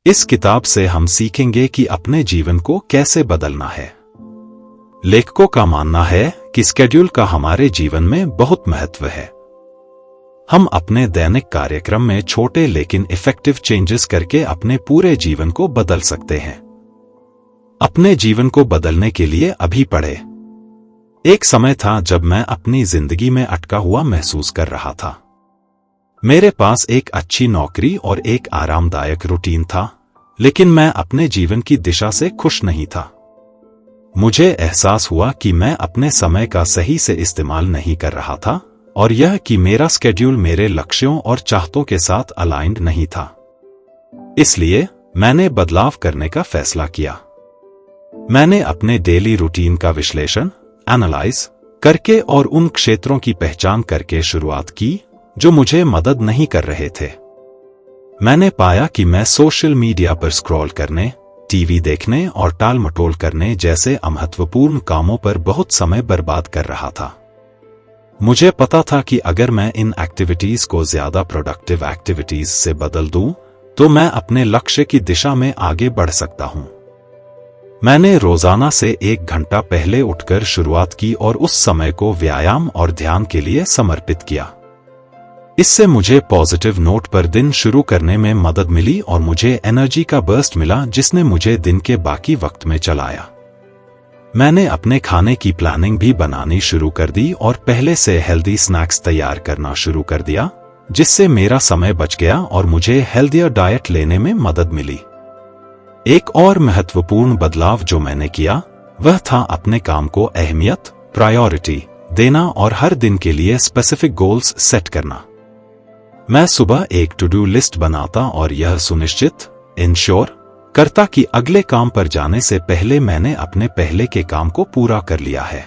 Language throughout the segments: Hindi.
इस किताब से हम सीखेंगे कि अपने जीवन को कैसे बदलना है। लेखकों का मानना है कि स्केड्यूल का हमारे जीवन में बहुत महत्व है। हम अपने दैनिक कार्यक्रम में छोटे लेकिन इफेक्टिव चेंजेस करके अपने पूरे जीवन को बदल सकते हैं। अपने जीवन को बदलने के लिए अभी पढ़े। एक समय था जब मैं अपनी जिंदगी में अटका हुआ महसूस कर रहा था। मेरे पास एक अच्छी नौकरी और एक आरामदायक रूटीन था, लेकिन मैं अपने जीवन की दिशा से खुश नहीं था। मुझे एहसास हुआ कि मैं अपने समय का सही से इस्तेमाल नहीं कर रहा था और यह कि मेरा स्केड्यूल मेरे लक्ष्यों और चाहतों के साथ अलाइंड नहीं था। इसलिए मैंने बदलाव करने का फैसला किया। मैंने अपने डेली रूटीन का विश्लेषण, एनालाइज करके और उन क्षेत्रों की पहचान करके शुरुआत की जो मुझे मदद नहीं कर रहे थे। मैंने पाया कि मैं सोशल मीडिया पर स्क्रॉल करने, टीवी देखने और टाल मटोल करने जैसे अमहत्वपूर्ण कामों पर बहुत समय बर्बाद कर रहा था। मुझे पता था कि अगर मैं इन एक्टिविटीज को ज्यादा प्रोडक्टिव एक्टिविटीज से बदल दूं, तो मैं अपने लक्ष्य की दिशा में आगे बढ़ सकता हूं। मैंने रोजाना से 1 घंटा पहले उठकर शुरुआत की और उस समय को व्यायाम और ध्यान के लिए समर्पित किया। इससे मुझे पॉजिटिव नोट पर दिन शुरू करने में मदद मिली और मुझे एनर्जी का बर्स्ट मिला जिसने मुझे दिन के बाकी वक्त में चलाया। मैंने अपने खाने की प्लानिंग भी बनानी शुरू कर दी और पहले से हेल्दी स्नैक्स तैयार करना शुरू कर दिया, जिससे मेरा समय बच गया और मुझे हेल्दियर डाइट लेने में मदद मिली। एक और महत्वपूर्ण बदलाव जो मैंने किया वह था अपने काम को अहमियत, प्रायोरिटी देना और हर दिन के लिए स्पेसिफिक गोल्स सेट करना। मैं सुबह एक टू डू लिस्ट बनाता और यह सुनिश्चित इंश्योर करता कि अगले काम पर जाने से पहले मैंने अपने पहले के काम को पूरा कर लिया है।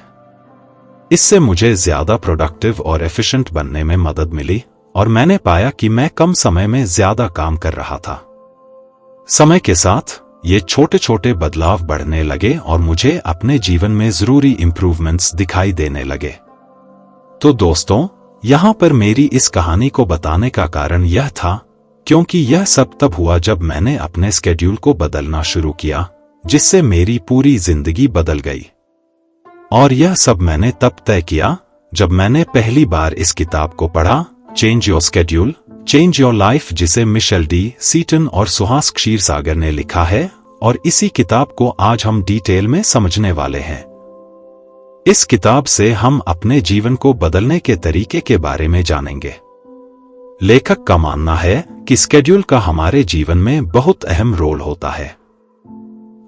इससे मुझे ज्यादा प्रोडक्टिव और एफिशिएंट बनने में मदद मिली और मैंने पाया कि मैं कम समय में ज्यादा काम कर रहा था। समय के साथ ये छोटे छोटे बदलाव बढ़ने लगे और मुझे अपने जीवन में जरूरी इंप्रूवमेंट्स दिखाई देने लगे। तो दोस्तों, यहां पर मेरी इस कहानी को बताने का कारण यह था क्योंकि यह सब तब हुआ जब मैंने अपने स्केड्यूल को बदलना शुरू किया, जिससे मेरी पूरी जिंदगी बदल गई। और यह सब मैंने तब तय किया जब मैंने पहली बार इस किताब को पढ़ा, change your schedule, change your life, जिसे मिशेल डी सीटन और सुहास क्षीरसागर ने लिखा है, और इसी किताब को आज हम डिटेल में समझने वाले हैं। इस किताब से हम अपने जीवन को बदलने के तरीके के बारे में जानेंगे। लेखक का मानना है कि स्केड्यूल का हमारे जीवन में बहुत अहम रोल होता है।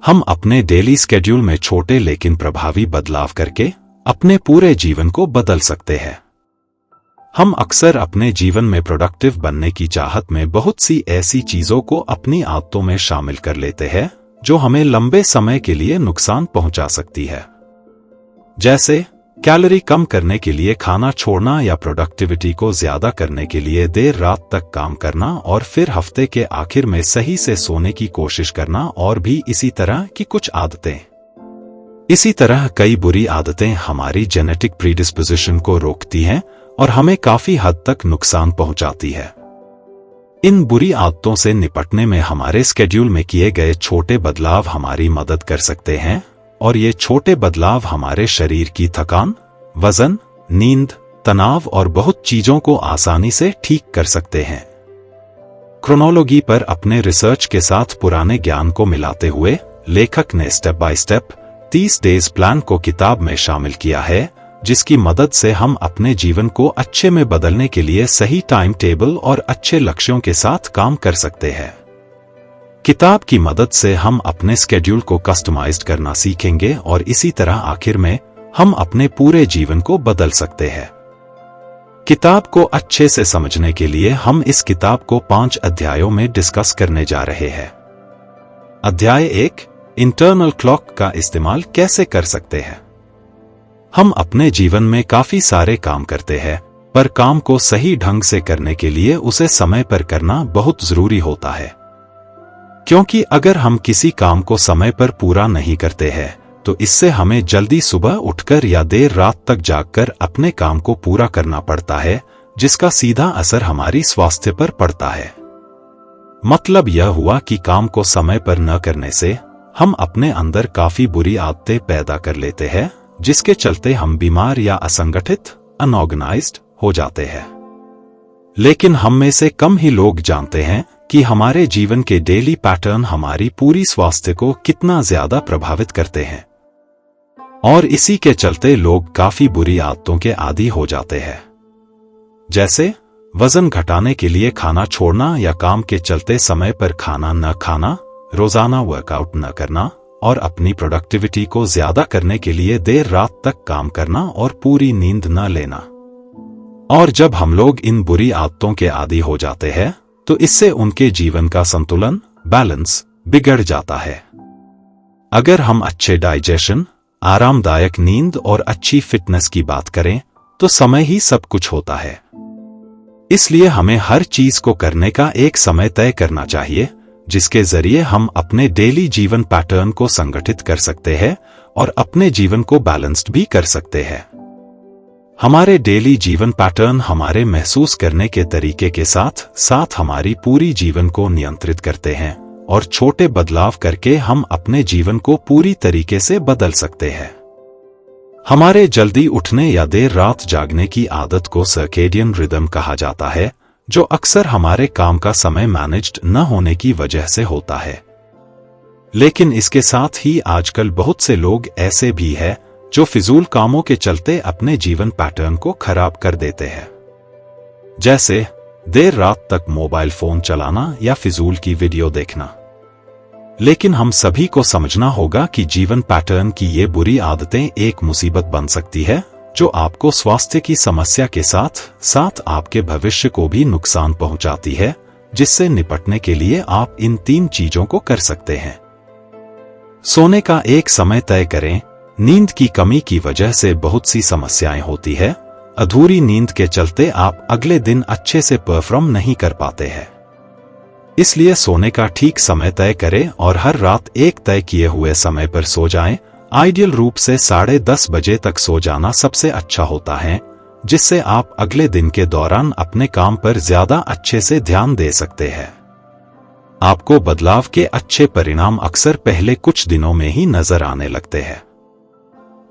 हम अपने डेली स्केड्यूल में छोटे लेकिन प्रभावी बदलाव करके अपने पूरे जीवन को बदल सकते हैं। हम अक्सर अपने जीवन में प्रोडक्टिव बनने की चाहत में बहुत सी ऐसी चीजों को अपनी आदतों में शामिल कर लेते हैं जो हमें लंबे समय के लिए नुकसान पहुंचा सकती है, जैसे कैलोरी कम करने के लिए खाना छोड़ना या प्रोडक्टिविटी को ज्यादा करने के लिए देर रात तक काम करना और फिर हफ्ते के आखिर में सही से सोने की कोशिश करना, और भी इसी तरह की कुछ आदतें। इसी तरह कई बुरी आदतें हमारी जेनेटिक प्रीडिस्पोजिशन को रोकती हैं और हमें काफी हद तक नुकसान पहुंचाती है। इन बुरी आदतों से निपटने में हमारे स्केड्यूल में किए गए छोटे बदलाव हमारी मदद कर सकते हैं, और ये छोटे बदलाव हमारे शरीर की थकान, वजन, नींद, तनाव और बहुत चीजों को आसानी से ठीक कर सकते हैं। क्रोनोलॉजी पर अपने रिसर्च के साथ पुराने ज्ञान को मिलाते हुए लेखक ने step by step 30 days plan को किताब में शामिल किया है, जिसकी मदद से हम अपने जीवन को अच्छे में बदलने के लिए सही टाइम टेबल और अच्छे लक्ष्यों के साथ काम कर सकते हैं। किताब की मदद से हम अपने स्केड्यूल को कस्टमाइज करना सीखेंगे और इसी तरह आखिर में हम अपने पूरे जीवन को बदल सकते हैं। किताब को अच्छे से समझने के लिए हम इस किताब को 5 अध्यायों में डिस्कस करने जा रहे हैं। अध्याय 1, इंटरनल क्लॉक का इस्तेमाल कैसे कर सकते हैं। हम अपने जीवन में काफी सारे काम करते हैं, पर काम को सही ढंग से करने के लिए उसे समय पर करना बहुत जरूरी होता है। क्योंकि अगर हम किसी काम को समय पर पूरा नहीं करते हैं, तो इससे हमें जल्दी सुबह उठकर या देर रात तक जागकर अपने काम को पूरा करना पड़ता है, जिसका सीधा असर हमारी स्वास्थ्य पर पड़ता है। मतलब यह हुआ कि काम को समय पर न करने से हम अपने अंदर काफी बुरी आदतें पैदा कर लेते हैं, जिसके चलते हम बीमार या असंगठित अनऑर्गेनाइज्ड हो जाते हैं। लेकिन हम में से कम ही लोग जानते हैं कि हमारे जीवन के डेली पैटर्न हमारी पूरी स्वास्थ्य को कितना ज्यादा प्रभावित करते हैं, और इसी के चलते लोग काफी बुरी आदतों के आदी हो जाते हैं, जैसे वजन घटाने के लिए खाना छोड़ना या काम के चलते समय पर खाना न खाना, रोजाना वर्कआउट न करना और अपनी प्रोडक्टिविटी को ज्यादा करने के लिए देर रात तक काम करना और पूरी नींद न लेना। और जब हम लोग इन बुरी आदतों के आदी हो जाते हैं तो इससे उनके जीवन का संतुलन, बैलेंस बिगड़ जाता है। अगर हम अच्छे डाइजेशन, आरामदायक नींद और अच्छी फिटनेस की बात करें तो समय ही सब कुछ होता है। इसलिए हमें हर चीज को करने का एक समय तय करना चाहिए, जिसके जरिए हम अपने डेली जीवन पैटर्न को संगठित कर सकते हैं और अपने जीवन को बैलेंस्ड भी कर सकते हैं। हमारे डेली जीवन पैटर्न हमारे महसूस करने के तरीके के साथ साथ हमारी पूरी जीवन को नियंत्रित करते हैं, और छोटे बदलाव करके हम अपने जीवन को पूरी तरीके से बदल सकते हैं। हमारे जल्दी उठने या देर रात जागने की आदत को सर्केडियन रिदम कहा जाता है, जो अक्सर हमारे काम का समय मैनेज्ड न होने की वजह से होता है। लेकिन इसके साथ ही आजकल बहुत से लोग ऐसे भी हैं जो फिजूल कामों के चलते अपने जीवन पैटर्न को खराब कर देते हैं, जैसे देर रात तक मोबाइल फोन चलाना या फिजूल की वीडियो देखना। लेकिन हम सभी को समझना होगा कि जीवन पैटर्न की ये बुरी आदतें एक मुसीबत बन सकती है, जो आपको स्वास्थ्य की समस्या के साथ साथ आपके भविष्य को भी नुकसान पहुंचाती है, जिससे निपटने के लिए आप इन 3 चीजों को कर सकते हैं। सोने का एक समय तय करें। नींद की कमी की वजह से बहुत सी समस्याएं होती है। अधूरी नींद के चलते आप अगले दिन अच्छे से परफॉर्म नहीं कर पाते हैं। इसलिए सोने का ठीक समय तय करें और हर रात एक तय किए हुए समय पर सो जाएं। आइडियल रूप से 10:30 बजे तक सो जाना सबसे अच्छा होता है, जिससे आप अगले दिन के दौरान अपने काम पर ज्यादा अच्छे से ध्यान दे सकते हैं। आपको बदलाव के अच्छे परिणाम अक्सर पहले कुछ दिनों में ही नजर आने लगते हैं।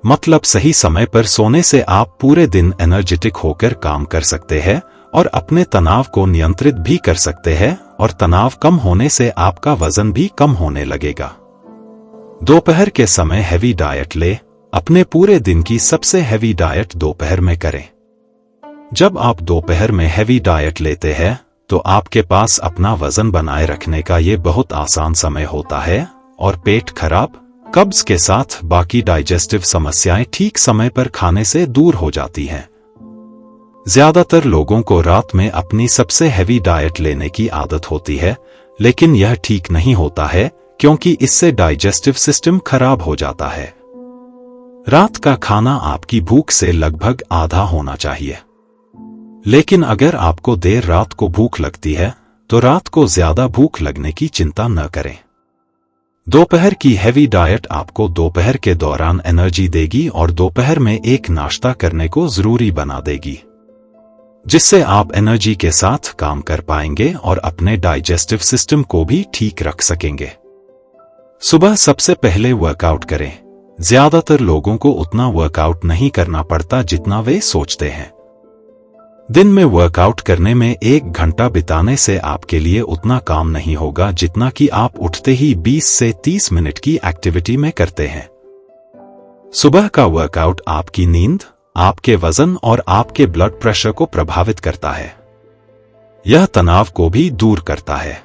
मतलब सही समय पर सोने से आप पूरे दिन एनर्जेटिक होकर काम कर सकते हैं और अपने तनाव को नियंत्रित भी कर सकते हैं, और तनाव कम होने से आपका वजन भी कम होने लगेगा। दोपहर के समय हैवी डाइट ले। अपने पूरे दिन की सबसे हैवी डाइट दोपहर में करें। जब आप दोपहर में हैवी डाइट लेते हैं तो आपके पास अपना वजन बनाए रखने का ये बहुत आसान समय होता है, और पेट खराब, कब्ज के साथ बाकी डाइजेस्टिव समस्याएं ठीक समय पर खाने से दूर हो जाती हैं। ज्यादातर लोगों को रात में अपनी सबसे हैवी डाइट लेने की आदत होती है, लेकिन यह ठीक नहीं होता है क्योंकि इससे डाइजेस्टिव सिस्टम खराब हो जाता है। रात का खाना आपकी भूख से लगभग आधा होना चाहिए। लेकिन अगर आपको देर रात को भूख लगती है तो रात को ज्यादा भूख लगने की चिंता न करें। दोपहर की हैवी डाइट आपको दोपहर के दौरान एनर्जी देगी और दोपहर में एक नाश्ता करने को जरूरी बना देगी, जिससे आप एनर्जी के साथ काम कर पाएंगे और अपने डाइजेस्टिव सिस्टम को भी ठीक रख सकेंगे। सुबह सबसे पहले वर्कआउट करें। ज्यादातर लोगों को उतना वर्कआउट नहीं करना पड़ता जितना वे सोचते हैं। दिन में वर्कआउट करने में 1 घंटा बिताने से आपके लिए उतना काम नहीं होगा जितना कि आप उठते ही 20 से 30 मिनट की एक्टिविटी में करते हैं। सुबह का वर्कआउट आपकी नींद, आपके वजन और आपके ब्लड प्रेशर को प्रभावित करता है। यह तनाव को भी दूर करता है।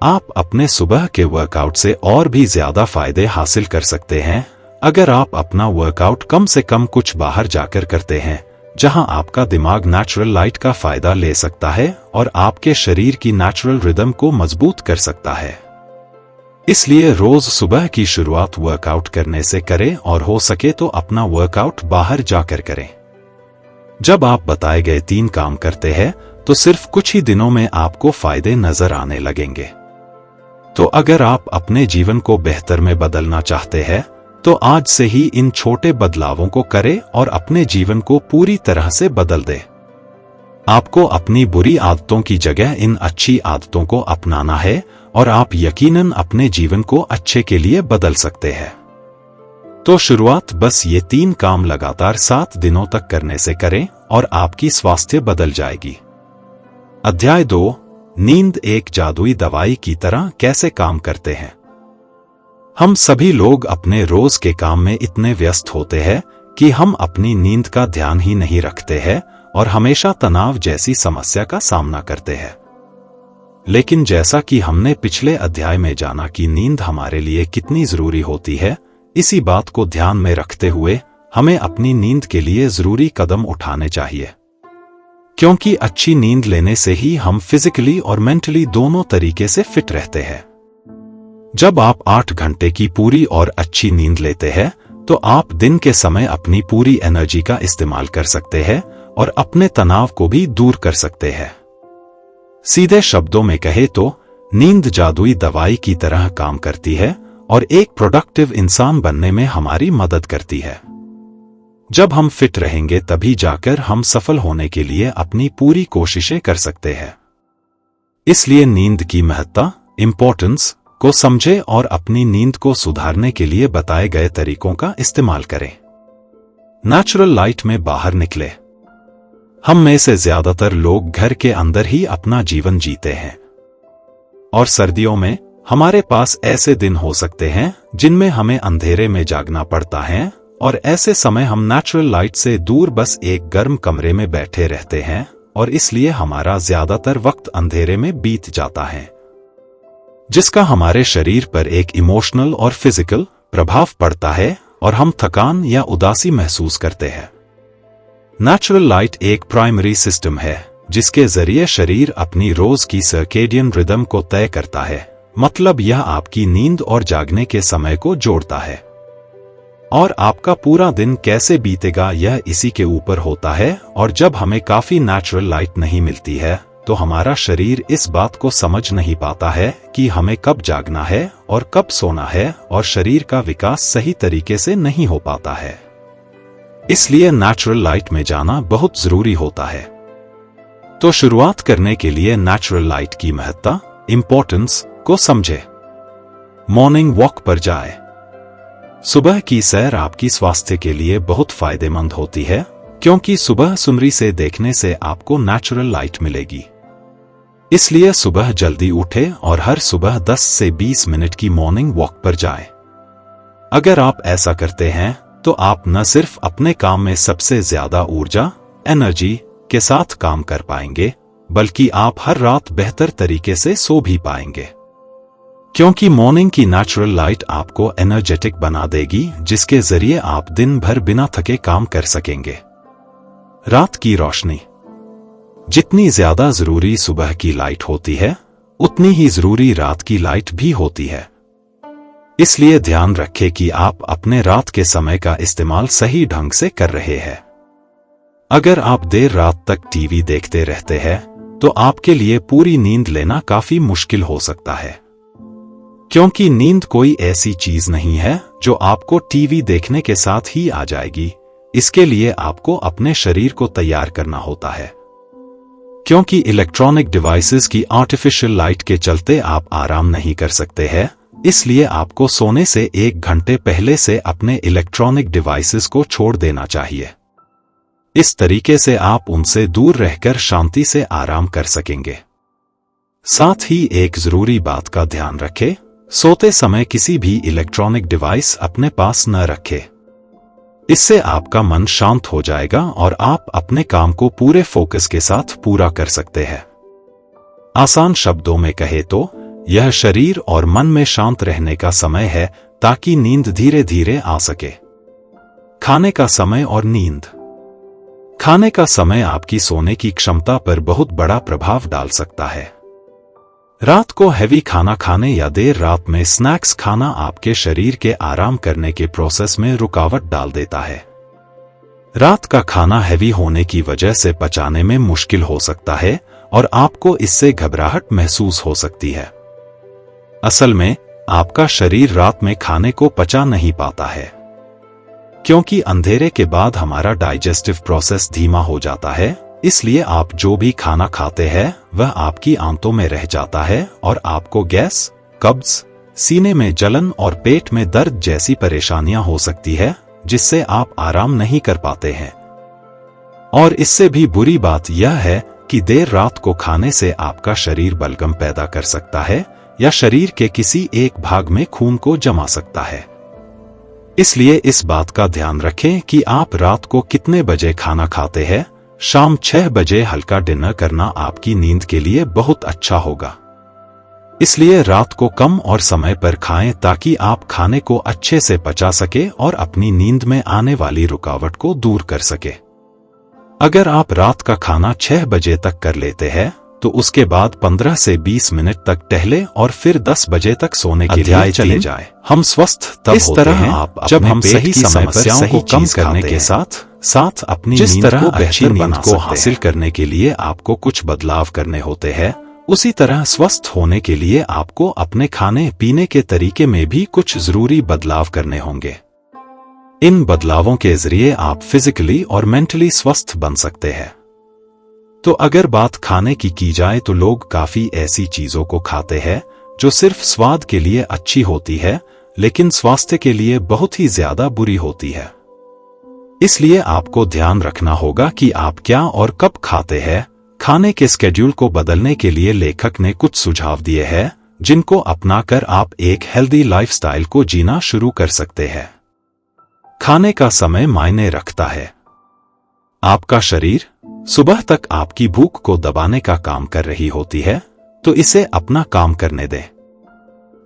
आप अपने सुबह के वर्कआउट से और भी ज्यादा फायदे हासिल कर सकते हैं अगर आप अपना वर्कआउट कम से कम कुछ बाहर जाकर करते हैं, जहां आपका दिमाग नेचुरल लाइट का फायदा ले सकता है और आपके शरीर की नेचुरल रिदम को मजबूत कर सकता है। इसलिए रोज सुबह की शुरुआत वर्कआउट करने से करें और हो सके तो अपना वर्कआउट बाहर जाकर करें। जब आप बताए गए 3 काम करते हैं तो सिर्फ कुछ ही दिनों में आपको फायदे नजर आने लगेंगे। तो अगर आप अपने जीवन को बेहतर में बदलना चाहते हैं तो आज से ही इन छोटे बदलावों को करें और अपने जीवन को पूरी तरह से बदल दें। आपको अपनी बुरी आदतों की जगह इन अच्छी आदतों को अपनाना है और आप यकीनन अपने जीवन को अच्छे के लिए बदल सकते हैं। तो शुरुआत बस ये 3 काम लगातार 7 दिनों तक करने से करें और आपकी स्वास्थ्य बदल जाएगी। अध्याय 2, नींद एक जादुई दवाई की तरह कैसे काम करते हैं। हम सभी लोग अपने रोज के काम में इतने व्यस्त होते हैं कि हम अपनी नींद का ध्यान ही नहीं रखते हैं और हमेशा तनाव जैसी समस्या का सामना करते हैं। लेकिन जैसा कि हमने पिछले अध्याय में जाना कि नींद हमारे लिए कितनी जरूरी होती है, इसी बात को ध्यान में रखते हुए हमें अपनी नींद के लिए जरूरी कदम उठाने चाहिए, क्योंकि अच्छी नींद लेने से ही हम फिजिकली और मेंटली दोनों तरीके से फिट रहते हैं। जब आप 8 घंटे की पूरी और अच्छी नींद लेते हैं तो आप दिन के समय अपनी पूरी एनर्जी का इस्तेमाल कर सकते हैं और अपने तनाव को भी दूर कर सकते हैं। सीधे शब्दों में कहे तो नींद जादुई दवाई की तरह काम करती है और एक प्रोडक्टिव इंसान बनने में हमारी मदद करती है। जब हम फिट रहेंगे तभी जाकर हम सफल होने के लिए अपनी पूरी कोशिशें कर सकते हैं। इसलिए नींद की महत्ता, इंपॉर्टेंस को समझें और अपनी नींद को सुधारने के लिए बताए गए तरीकों का इस्तेमाल करें। नेचुरल लाइट में बाहर निकले। हम में से ज्यादातर लोग घर के अंदर ही अपना जीवन जीते हैं और सर्दियों में हमारे पास ऐसे दिन हो सकते हैं जिनमें हमें अंधेरे में जागना पड़ता है और ऐसे समय हम नेचुरल लाइट से दूर बस एक गर्म कमरे में बैठे रहते हैं और इसलिए हमारा ज्यादातर वक्त अंधेरे में बीत जाता है, जिसका हमारे शरीर पर एक इमोशनल और फिजिकल प्रभाव पड़ता है और हम थकान या उदासी महसूस करते हैं। नेचुरल लाइट एक प्राइमरी सिस्टम है जिसके जरिए शरीर अपनी रोज की सर्केडियन रिदम को तय करता है, मतलब यह आपकी नींद और जागने के समय को जोड़ता है। और आपका पूरा दिन कैसे बीतेगा यह इसी के ऊपर होता है। और जब हमें काफी नेचुरल लाइट नहीं मिलती है तो हमारा शरीर इस बात को समझ नहीं पाता है कि हमें कब जागना है और कब सोना है और शरीर का विकास सही तरीके से नहीं हो पाता है। इसलिए नेचुरल लाइट में जाना बहुत जरूरी होता है। तो शुरुआत करने के लिए नेचुरल लाइट की महत्ता, इंपॉर्टेंस को समझे। मॉर्निंग वॉक पर जाए। सुबह की सैर आपकी स्वास्थ्य के लिए बहुत फायदेमंद होती है, क्योंकि सुबह सुनहरी से देखने से आपको नेचुरल लाइट मिलेगी। इसलिए सुबह जल्दी उठे और हर सुबह 10 से 20 मिनट की मॉर्निंग वॉक पर जाएं। अगर आप ऐसा करते हैं तो आप न सिर्फ अपने काम में सबसे ज्यादा ऊर्जा, एनर्जी के साथ काम कर पाएंगे, बल्कि आप हर रात बेहतर तरीके से सो भी पाएंगे, क्योंकि मॉर्निंग की नेचुरल लाइट आपको एनर्जेटिक बना देगी, जिसके जरिए आप दिन भर बिना थके काम कर सकेंगे। रात की रोशनी। जितनी ज्यादा जरूरी सुबह की लाइट होती है, उतनी ही जरूरी रात की लाइट भी होती है। इसलिए ध्यान रखें कि आप अपने रात के समय का इस्तेमाल सही ढंग से कर रहे हैं। अगर आप देर रात तक टीवी देखते रहते हैं तो आपके लिए पूरी नींद लेना काफी मुश्किल हो सकता है, क्योंकि नींद कोई ऐसी चीज नहीं है जो आपको टीवी देखने के साथ ही आ जाएगी। इसके लिए आपको अपने शरीर को तैयार करना होता है, क्योंकि इलेक्ट्रॉनिक डिवाइसेस की आर्टिफिशियल लाइट के चलते आप आराम नहीं कर सकते हैं। इसलिए आपको सोने से 1 घंटे पहले से अपने इलेक्ट्रॉनिक डिवाइसेस को छोड़ देना चाहिए। इस तरीके से आप उनसे दूर रहकर शांति से आराम कर सकेंगे। साथ ही एक जरूरी बात का ध्यान रखें, सोते समय किसी भी इलेक्ट्रॉनिक डिवाइस अपने पास न रखें। इससे आपका मन शांत हो जाएगा और आप अपने काम को पूरे फोकस के साथ पूरा कर सकते हैं। आसान शब्दों में कहे तो यह शरीर और मन में शांत रहने का समय है, ताकि नींद धीरे धीरे आ सके। खाने का समय और नींद। खाने का समय आपकी सोने की क्षमता पर बहुत बड़ा प्रभाव डाल सकता है। रात को हैवी खाना खाने या देर रात में स्नैक्स खाना आपके शरीर के आराम करने के प्रोसेस में रुकावट डाल देता है। रात का खाना हैवी होने की वजह से पचाने में मुश्किल हो सकता है और आपको इससे घबराहट महसूस हो सकती है। असल में आपका शरीर रात में खाने को पचा नहीं पाता है, क्योंकि अंधेरे के बाद हमारा डाइजेस्टिव प्रोसेस धीमा हो जाता है इसलिए आप जो भी खाना खाते हैं वह आपकी आंतों में रह जाता है और आपको गैस, कब्ज, सीने में जलन और पेट में दर्द जैसी परेशानियां हो सकती है, जिससे आप आराम नहीं कर पाते हैं। और इससे भी बुरी बात यह है कि देर रात को खाने से आपका शरीर बलगम पैदा कर सकता है या शरीर के किसी एक भाग में खून को जमा सकता है। इसलिए इस बात का ध्यान रखें कि आप रात को कितने बजे खाना खाते हैं। शाम 6 बजे हल्का डिनर करना आपकी नींद के लिए बहुत अच्छा होगा। इसलिए रात को कम और समय पर खाएं ताकि आप खाने को अच्छे से पचा सके और अपनी नींद में आने वाली रुकावट को दूर कर सके। अगर आप रात का खाना 6 बजे तक कर लेते हैं तो उसके बाद 15 से 20 मिनट तक टहले और फिर 10 बजे तक सोने के लिए चले जाएं। हम स्वस्थ तब इस होते तरह हैं आप जब अपने हम पेट सही की समस्याओं को कम करने के साथ अपनी जिस नींद तरह को अच्छी बेहतर नींद बना को को हासिल करने के लिए आपको कुछ बदलाव करने होते हैं, उसी तरह स्वस्थ होने के लिए आपको अपने खाने पीने के तरीके में भी कुछ जरूरी बदलाव करने होंगे। इन बदलावों के जरिए आप फिजिकली और मेंटली स्वस्थ बन सकते हैं। तो अगर बात खाने की जाए तो लोग काफी ऐसी चीजों को खाते हैं जो सिर्फ स्वाद के लिए अच्छी होती है, लेकिन स्वास्थ्य के लिए बहुत ही ज्यादा बुरी होती है। इसलिए आपको ध्यान रखना होगा कि आप क्या और कब खाते हैं। खाने के स्केड्यूल को बदलने के लिए लेखक ने कुछ सुझाव दिए हैं, जिनको अपनाकर आप एक हेल्दी लाइफस्टाइल को जीना शुरू कर सकते हैं। खाने का समय मायने रखता है। आपका शरीर सुबह तक आपकी भूख को दबाने का काम कर रही होती है, तो इसे अपना काम करने दें।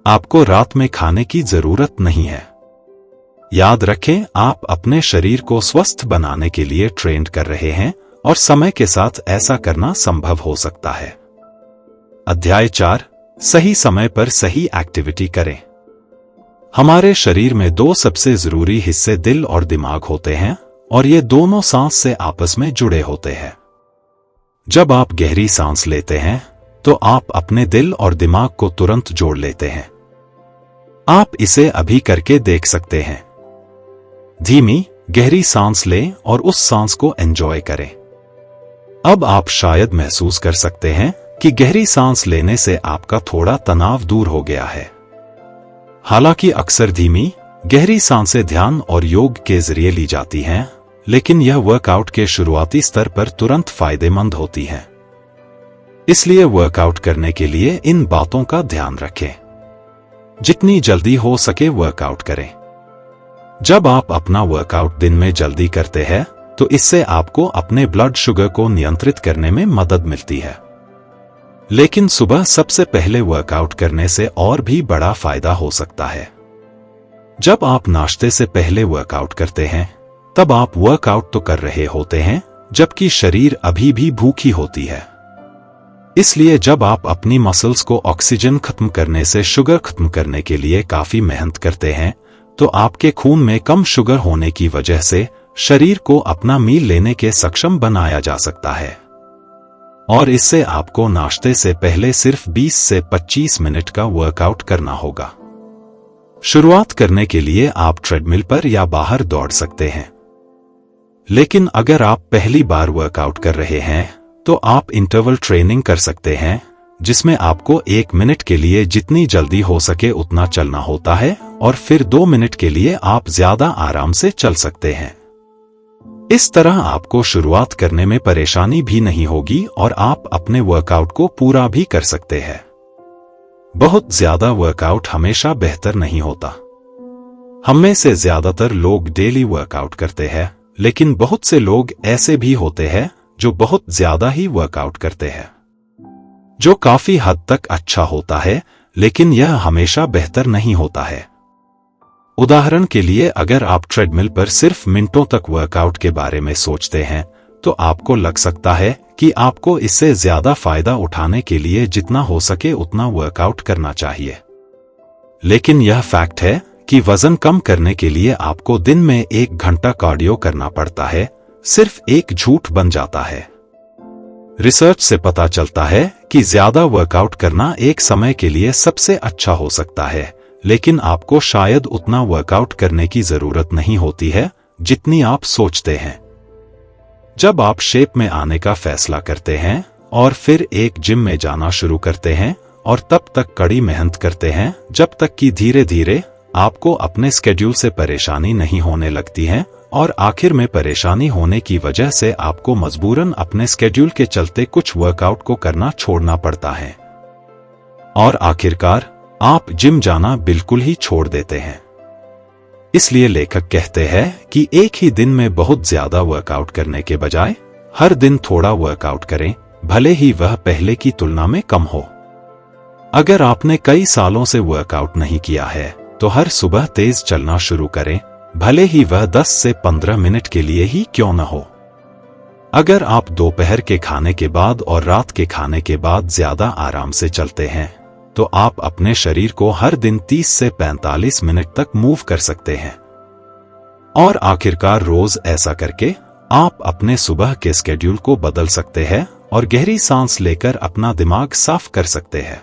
आपको रात में खाने की जरूरत नहीं है। याद रखें, आप अपने शरीर को स्वस्थ बनाने के लिए ट्रेंड कर रहे हैं और समय के साथ ऐसा करना संभव हो सकता है। अध्याय 4, सही समय पर सही एक्टिविटी करें। हमारे शरीर में 2 सबसे जरूरी हिस्से दिल और दिमाग होते हैं और ये दोनों सांस से आपस में जुड़े होते हैं। जब आप गहरी सांस लेते हैं तो आप अपने दिल और दिमाग को तुरंत जोड़ लेते हैं। आप इसे अभी करके देख सकते हैं। धीमी गहरी सांस लें और उस सांस को एंजॉय करें। अब आप शायद महसूस कर सकते हैं कि गहरी सांस लेने से आपका थोड़ा तनाव दूर हो गया है। हालांकि अक्सर धीमी गहरी सांसें ध्यान और योग के जरिए ली जाती हैं, लेकिन यह वर्कआउट के शुरुआती स्तर पर तुरंत फायदेमंद होती है। इसलिए वर्कआउट करने के लिए इन बातों का ध्यान रखें। जितनी जल्दी हो सके वर्कआउट करें। जब आप अपना वर्कआउट दिन में जल्दी करते हैं तो इससे आपको अपने ब्लड शुगर को नियंत्रित करने में मदद मिलती है। लेकिन सुबह सबसे पहले वर्कआउट करने से और भी बड़ा फायदा हो सकता है। जब आप नाश्ते से पहले वर्कआउट करते हैं तब आप वर्कआउट तो कर रहे होते हैं, जबकि शरीर अभी भी भूखी होती है। इसलिए जब आप अपनी मसल्स को ऑक्सीजन खत्म करने से शुगर खत्म करने के लिए काफी मेहनत करते हैं, तो आपके खून में कम शुगर होने की वजह से शरीर को अपना मील लेने के सक्षम बनाया जा सकता है। और इससे आपको नाश्ते से पहले सिर्फ 20 से 25 मिनट का वर्कआउट करना होगा। शुरुआत करने के लिए आप ट्रेडमिल पर या बाहर दौड़ सकते हैं। लेकिन अगर आप पहली बार वर्कआउट कर रहे हैं तो आप इंटरवल ट्रेनिंग कर सकते हैं, जिसमें आपको 1 मिनट के लिए जितनी जल्दी हो सके उतना चलना होता है और फिर 2 मिनट के लिए आप ज्यादा आराम से चल सकते हैं। इस तरह आपको शुरुआत करने में परेशानी भी नहीं होगी और आप अपने वर्कआउट को पूरा भी कर सकते हैं। बहुत ज्यादा वर्कआउट हमेशा बेहतर नहीं होता। हम में से ज्यादातर लोग डेली वर्कआउट करते हैं, लेकिन बहुत से लोग ऐसे भी होते हैं जो बहुत ज्यादा ही वर्कआउट करते हैं, जो काफी हद तक अच्छा होता है, लेकिन यह हमेशा बेहतर नहीं होता है। उदाहरण के लिए, अगर आप ट्रेडमिल पर सिर्फ मिनटों तक वर्कआउट के बारे में सोचते हैं तो आपको लग सकता है कि आपको इससे ज्यादा फायदा उठाने के लिए जितना हो सके उतना वर्कआउट करना चाहिए। लेकिन यह फैक्ट है कि वजन कम करने के लिए आपको दिन में 1 घंटा कार्डियो करना पड़ता है, सिर्फ एक झूठ बन जाता है। रिसर्च से पता चलता है कि ज्यादा वर्कआउट करना एक समय के लिए सबसे अच्छा हो सकता है, लेकिन आपको शायद उतना वर्कआउट करने की जरूरत नहीं होती है जितनी आप सोचते हैं। जब आप शेप में आने का फैसला करते हैं और फिर एक जिम में जाना शुरू करते हैं और तब तक कड़ी मेहनत करते हैं जब तक कि धीरे धीरे आपको अपने स्केड्यूल से परेशानी नहीं होने लगती है और आखिर में परेशानी होने की वजह से आपको मजबूरन अपने स्केड्यूल के चलते कुछ वर्कआउट को करना छोड़ना पड़ता है और आखिरकार आप जिम जाना बिल्कुल ही छोड़ देते हैं। इसलिए लेखक कहते हैं कि एक ही दिन में बहुत ज्यादा वर्कआउट करने के बजाय हर दिन थोड़ा वर्कआउट करें, भले ही वह पहले की तुलना में कम हो। अगर आपने कई सालों से वर्कआउट नहीं किया है तो हर सुबह तेज चलना शुरू करें, भले ही वह 10 से 15 मिनट के लिए ही क्यों न हो। अगर आप दोपहर के खाने के बाद और रात के खाने के बाद ज्यादा आराम से चलते हैं तो आप अपने शरीर को हर दिन 30 से 45 मिनट तक मूव कर सकते हैं और आखिरकार रोज ऐसा करके आप अपने सुबह के स्केड्यूल को बदल सकते हैं और गहरी सांस लेकर अपना दिमाग साफ कर सकते हैं।